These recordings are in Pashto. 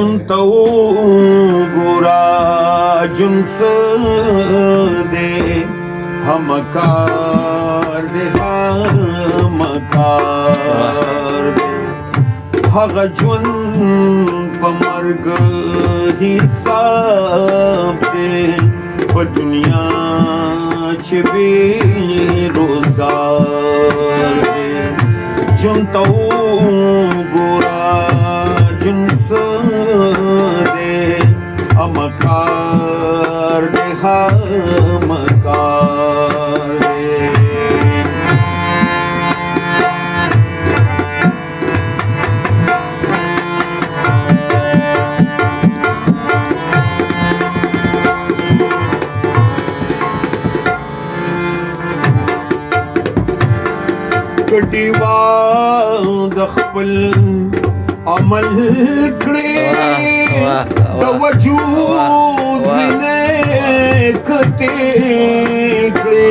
जुनतौ गोरा जुनस दे हमकार दे हमकार दे हगा जुन पमर्ग हिसाब दे प दुनिया च बेरोजगार दे जुनतौ गोरा जुनस दे हमकार दे हमकार दे कटिवा د خپل عمل کړي د وجود نه کته کړي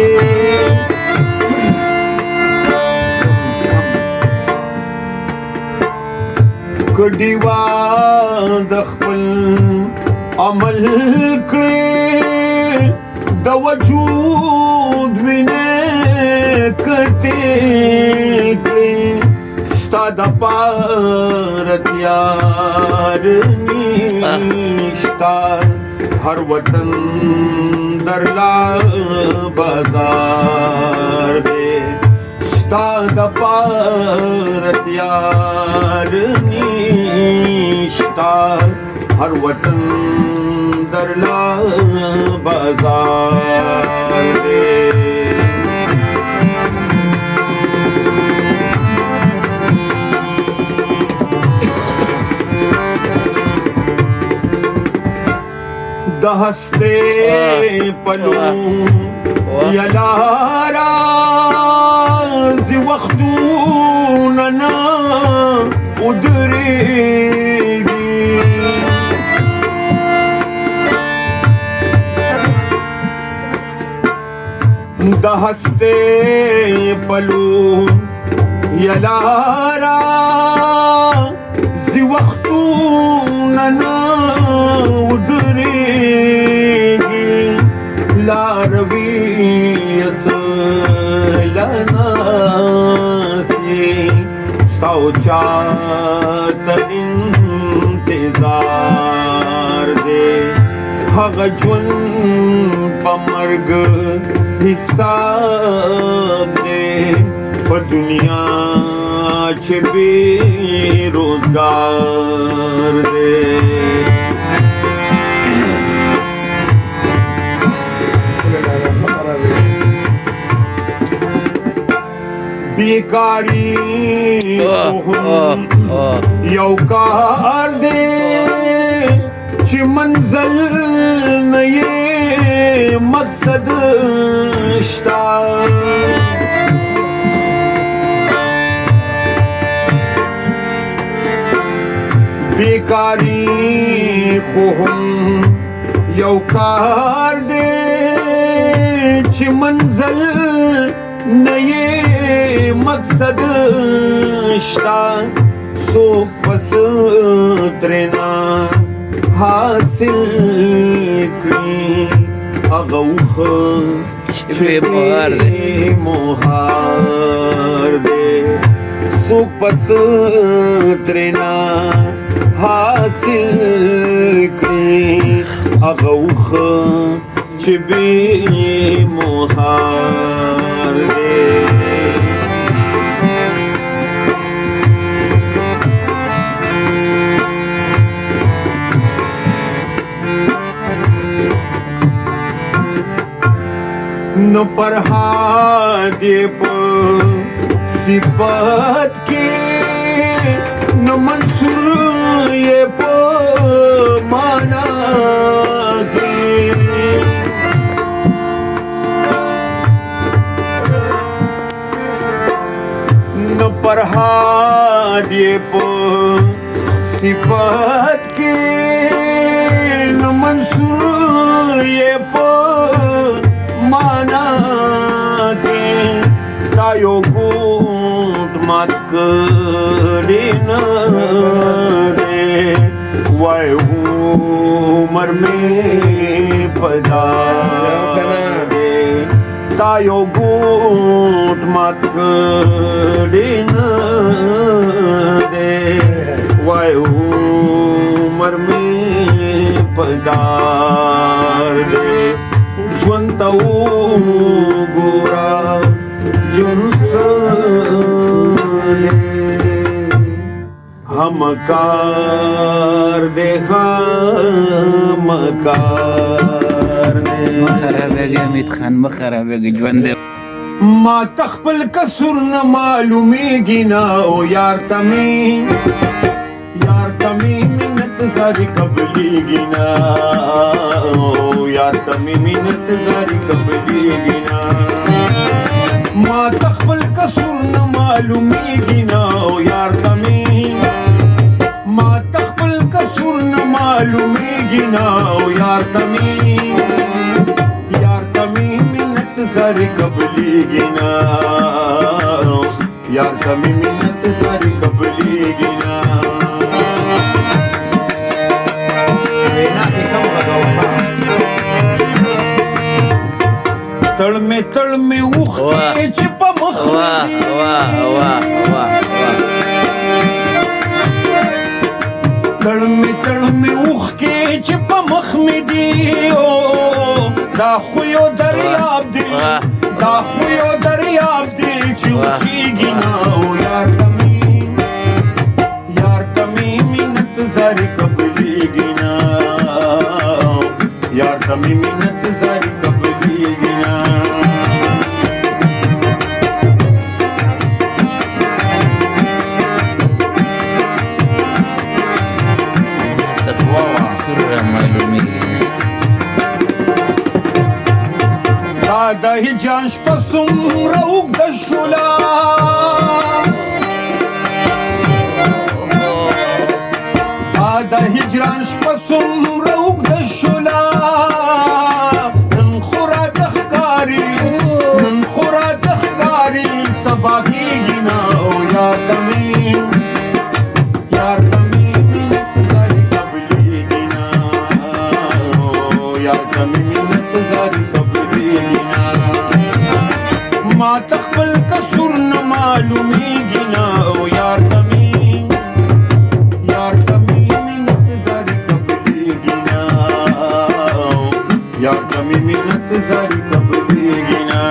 کټیوا د خپل عمل کړي د وجود نه کته کړي ستا د پارتیار نشتا هر وطن درلا بازار دے ستا د پارتیار نشتا هر وطن درلا بازار دے दहस्ते पलू यलारा zi वख्तूनना उदरेगी दहस्ते पलू यलारा zi वख्तूनना उदरेगी लारवी असलना से सौचात इंतजार दे हग जुन पमर्ग हिसाब दे प दुनिया च बेरोजगार दे बेकारी यौ कार दे च मंजिल न ये मकसद शता बेकारी खुहम यौ कार दे च मंजिल न ये मकसद शता सो पस त्रेना हासिल करी अगौख मोहार दे सो पस त्रेना हासिल करी अगौख चबे मोहार दे न परहादे प सिफत के न मंसूर ये प माना के न परहादे प सिफत के न मंसूर ये प माना के तायो गुट मत करीन रे वय उमर में पधारे तायो गोट मात कडीन दे वय उमर में पधारे ज्वंत गोरा हमकार दे हमकार दे خرابېږي حمید خان مه خرابېږي ژوند دی ما تخپل کسر نه معلومیږي نه او یار تمی منت زاری قبلیږي نه او یار تمی منت زاری قبلیږي نه ما تخپل کسر نه معلومیږي نه او یار تمی ما تخپل کسر نه معلومیږي نه او یار تمی منت زاری قبلیږي نه یار تمی منت زاری قبلیږي نه تړ مې وختې چې په مخ تړ مې وختې چې په مخ مې دی دا خو یو دریاب دی چې وچیږي نه او یار تمی منت زاری قبلیږي نه یار تمی منت زاری قبلیږي نه سر معلومیږي دا د هجران شپه څومره اوږده شوله دا د هجران شپه څومره اوږده شوله نن خو راته ښکاري سبا کېږي نه او یار تمی منت زاری قبلیږي نه یار تمی منت زاری قبلیږي نه ما تخپل کسر نه معلومیږي نه او یار تمی منت زاری قبلیږي نه یار تمی منت زاری قبلیږي نه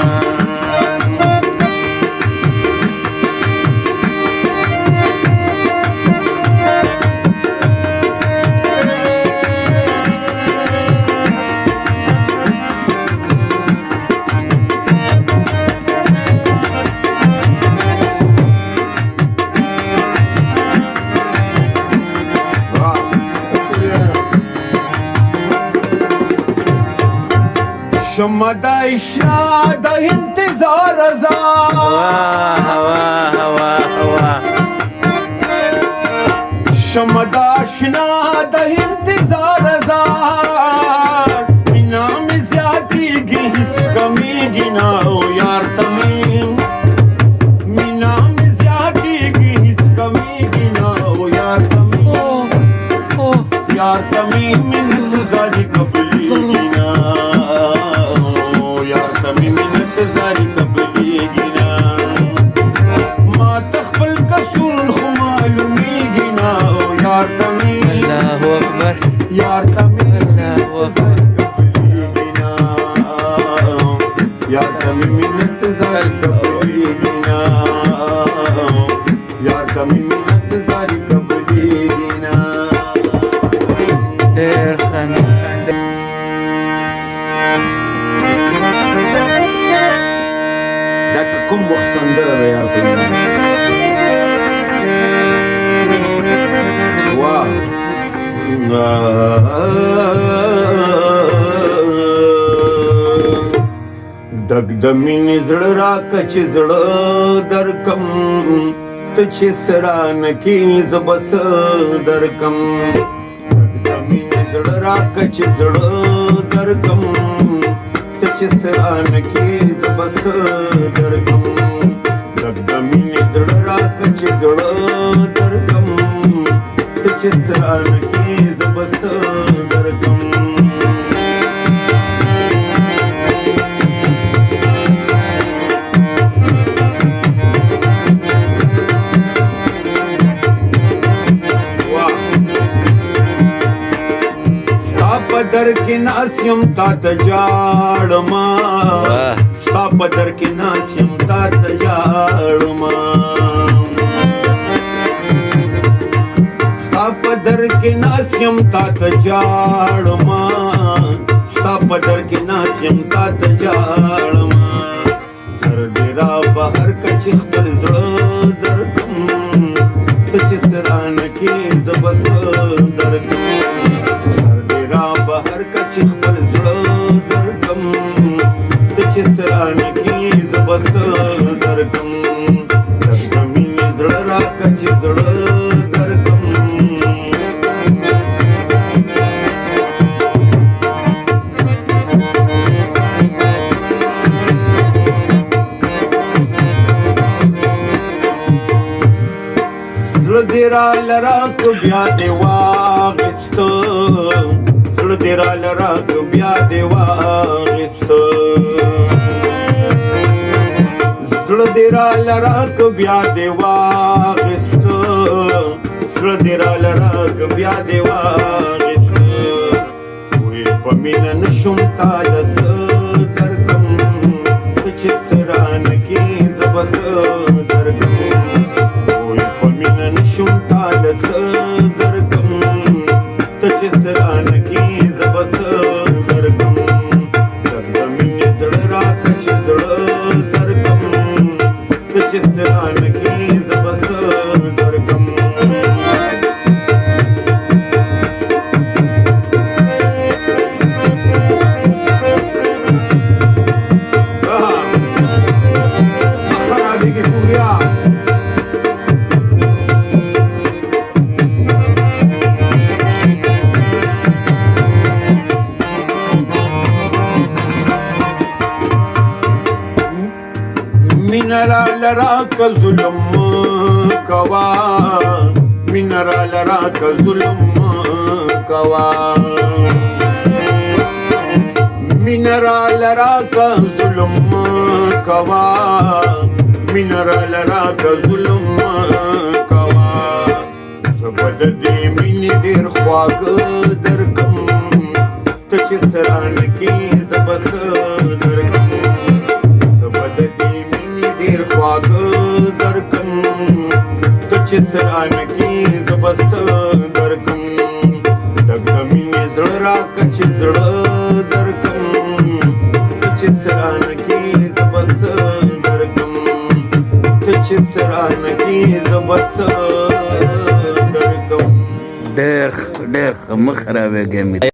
شمع د اشنا د انتظار شمع د اشنا د انتظار مینا مې زیاتېږي هېڅ کمیږي نه او یار تمی مینا مې زیاتېږي هېڅ کمیږي نه او یار تمی منت زاری قبلیږي نه یار تمی منت زاری قبلیږي نه ما تخپل کسر خو معلومیږي نه او یار تمی الله اکبر یار تمی الله اکبر قبلیږي نه یار تمی منت زاری قبلیږي نه یار تمی منت زاری قبلیږي نه ډېر حمید خان دا کوم وخت سندره ده یار واه دګ د مینې زړه راکه چې زړه درکم ته چې سرانه کې زه بس درکم دګ د مینې زړه راکه چې زړه درکم ته چې سرانه کې زه بس درکم دګ د مینې زړه راکه چې زړه درکم ته چې سرانه کې زه در کې ناس یم تا ته جاړم واه ستا په در کې ناس یم تا ته جاړم ستا په در کې ناس یم تا ته جاړم ستا په در کې ناس یم تا ته جاړم سر دې را بهر که چې خپل زړه درکم ته چې سرانه کې زه به څه درکم سر دې را بهر که چې خپل زړه درکم ته چې سرانه کې زه به څه درکم لږ د مینې زړه راکړه چې زړه درکم زړه دې راله راکړه بیا دې واخیسته زړه دې راله راکړه بیا دې واخیسته زړه دې راله راکړه بیا دې واخیسته زړه دې راله راکړه بیا دې واخیسته وې په مینه نشم تاله څه درکړم ته چې څه رانه کې زه به څه درکړم نشم تاله څه درکم ته چې سرانه کې زه به څه درکم لږ د مینې زړه راکړه چې زړه درکم ته چې سرانه کې زه به څه درکم خرابېږي سوریا मिनरल राक जुलम कवा मिनरल राक जुलम कवा मिनरल राक जुलम कवा मिनरल राक जुलम कवा सबद दे मिनी ډیر خواږ درکم ته چې سرانه کې زه به څه درکم ډیر خواږه درکم ته چې سرانه کې زه به څه درکم لږ د مینې زړه راکړه چې زړه درکم ته چې سرانه کې زه به څه درکم ته چې سرانه کې زه به څه درکم ډېر ښه مه خرابېږئ